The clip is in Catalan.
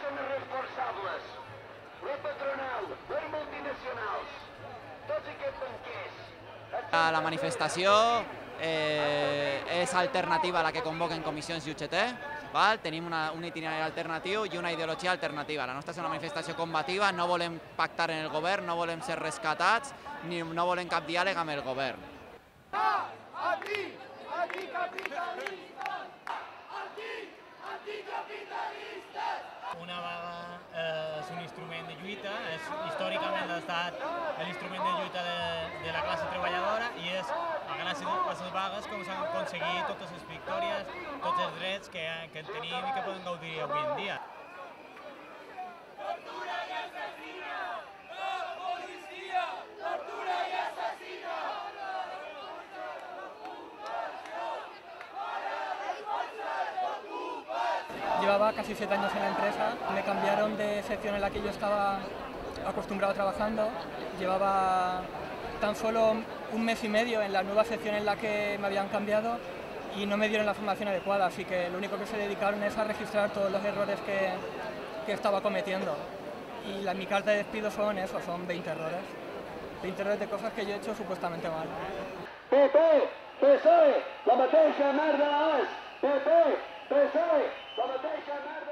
persones responsables, la patronal, les multinacionals, tots aquests banquers. La manifestació és alternativa a la que convoquen comissions i UGT. Tenim un itinerari alternatiu i una ideologia alternativa. La nostra és una manifestació combativa, no volem pactar en el govern, no volem ser rescatats, ni no volem cap diàleg amb el govern. Una vaga és un instrument de lluita, és històricament ha estat l'instrument de lluita de la classe treballadora i és gràcies a aquestes vagues com s'han aconseguit totes les victòries, tots els drets que tenim i que podem gaudir avui en dia. Tortura i assassina! La policia! Tortura i assassina! Llevaba casi 7 años en la empresa, me cambiaron de sección en la que yo estaba acostumbrado trabajando, llevaba tan solo un mes y medio en la nueva sección en la que me habían cambiado y no me dieron la formación adecuada, así que lo único que se dedicaron es a registrar todos los errores que estaba cometiendo. Y mi carta de despido son 20 errores. 20 errores de cosas que yo he hecho supuestamente mal. PP, PSOE, la mateixa merda és! PP, PSOE, la mateixa merda!